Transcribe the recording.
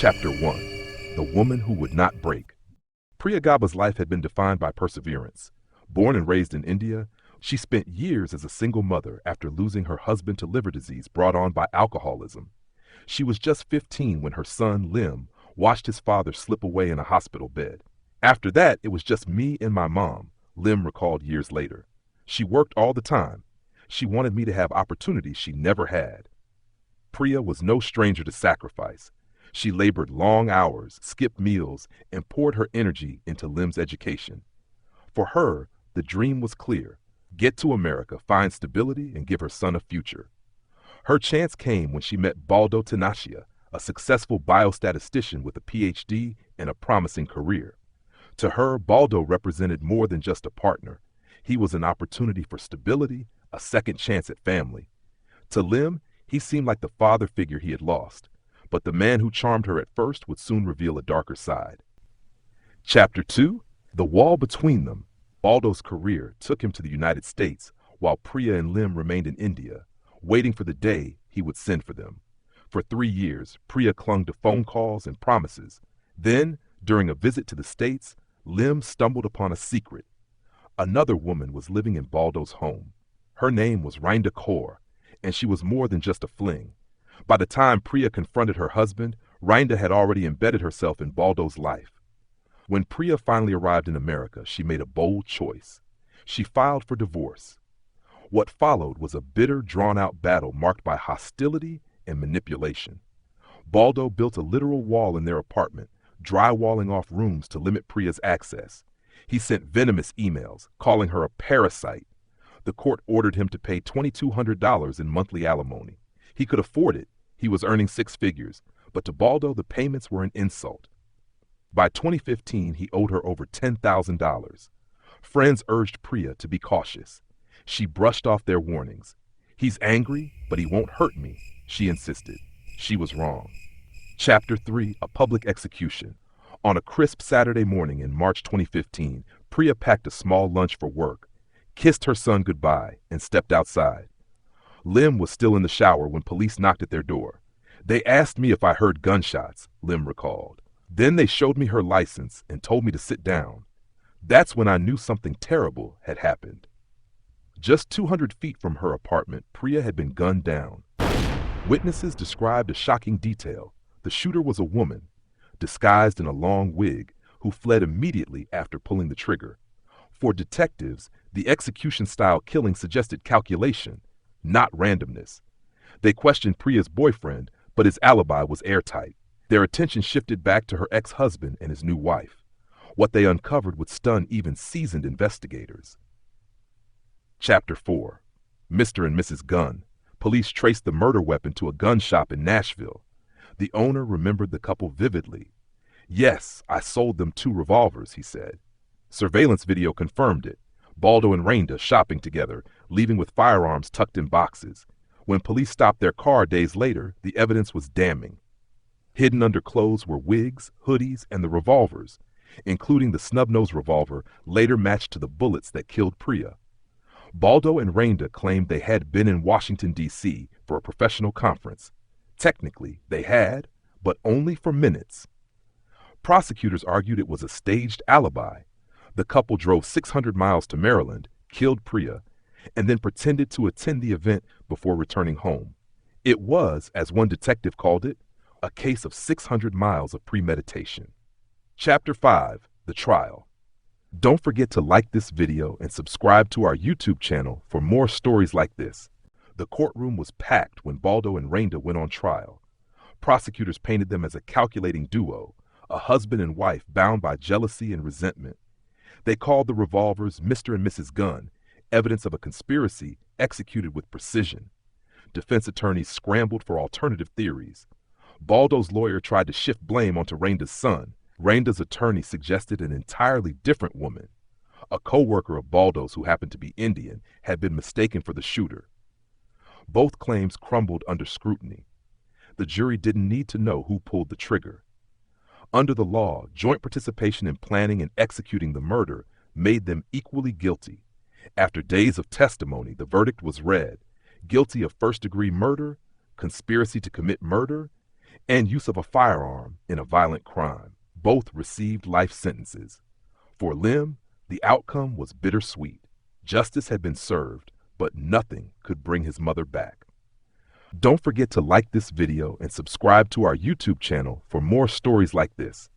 Chapter 1. The Woman Who Would Not Break. Preeta Gabba's life had been defined by perseverance. Born and raised in India, she spent years as a single mother after losing her husband to liver disease brought on by alcoholism. She was just 15 when her son, Lim, watched his father slip away in a hospital bed. After that, it was just me and my mom, Lim recalled years later. She worked all the time. She wanted me to have opportunities she never had. Preeta was no stranger to sacrifice. She labored long hours, skipped meals, and poured her energy into Lim's education. For her, the dream was clear: get to America, find stability, and give her son a future. Her chance came when she met Baldeo Taneja, a successful biostatistician with a PhD and a promising career. To her, Baldeo represented more than just a partner. He was an opportunity for stability, a second chance at family. To Lim, he seemed like the father figure he had lost, but the man who charmed her at first would soon reveal a darker side. Chapter 2. The Wall Between Them. Baldeo's career took him to the United States, while Preeta and Lim remained in India, waiting for the day he would send for them. For 3 years, Preeta clung to phone calls and promises. Then, during a visit to the States, Lim stumbled upon a secret. Another woman was living in Baldeo's home. Her name was Raminder Kaur, and she was more than just a fling. By the time Preeta confronted her husband, Raminder had already embedded herself in Baldeo's life. When Preeta finally arrived in America, she made a bold choice. She filed for divorce. What followed was a bitter, drawn-out battle marked by hostility and manipulation. Baldeo built a literal wall in their apartment, drywalling off rooms to limit Preeta's access. He sent venomous emails, calling her a parasite. The court ordered him to pay $2,200 in monthly alimony. He could afford it. He was earning 6 figures, but to Baldeo the payments were an insult. By 2015, he owed her over $10,000. Friends urged Preeta to be cautious. She brushed off their warnings. "He's angry, but he won't hurt me," she insisted. She was wrong. Chapter 3. A Public Execution. On a crisp Saturday morning in March 2015, Preeta packed a small lunch for work, kissed her son goodbye, and stepped outside. Lim was still in the shower when police knocked at their door. "They asked me if I heard gunshots," Lim recalled. "Then they showed me her license and told me to sit down. That's when I knew something terrible had happened." Just 200 feet from her apartment, Preeta had been gunned down. Witnesses described a shocking detail. The shooter was a woman, disguised in a long wig, who fled immediately after pulling the trigger. For detectives, the execution-style killing suggested calculation, not randomness. They questioned Preeta's boyfriend, but his alibi was airtight. Their attention shifted back to her ex-husband and his new wife. What they uncovered would stun even seasoned investigators. Chapter 4. Mr. and Mrs. Gunn. Police traced the murder weapon to a gun shop in Nashville. The owner remembered the couple vividly. "Yes, I sold them 2 revolvers," he said. Surveillance video confirmed it. Baldeo and Raminder shopping together, leaving with firearms tucked in boxes. When police stopped their car days later, the evidence was damning. Hidden under clothes were wigs, hoodies, and the revolvers, including the snub-nosed revolver later matched to the bullets that killed Preeta. Baldeo and Raminder claimed they had been in Washington, D.C. for a professional conference. Technically, they had, but only for minutes. Prosecutors argued it was a staged alibi. The couple drove 600 miles to Maryland, killed Preeta, and then pretended to attend the event before returning home. It was, as one detective called it, a case of 600 miles of premeditation. Chapter 5. The Trial. Don't forget to like this video and subscribe to our YouTube channel for more stories like this. The courtroom was packed when Baldeo and Raminder went on trial. Prosecutors painted them as a calculating duo, a husband and wife bound by jealousy and resentment. They called the revolvers Mr. and Mrs. Gunn, evidence of a conspiracy executed with precision. Defense attorneys scrambled for alternative theories. Baldeo's lawyer tried to shift blame onto Raminder's son. Raminder's attorney suggested an entirely different woman. A co-worker of Baldeo's who happened to be Indian had been mistaken for the shooter. Both claims crumbled under scrutiny. The jury didn't need to know who pulled the trigger. Under the law, joint participation in planning and executing the murder made them equally guilty. After days of testimony, the verdict was read: guilty of first-degree murder, conspiracy to commit murder, and use of a firearm in a violent crime. Both received life sentences. For Lim, the outcome was bittersweet. Justice had been served, but nothing could bring his mother back. Don't forget to like this video and subscribe to our YouTube channel for more stories like this.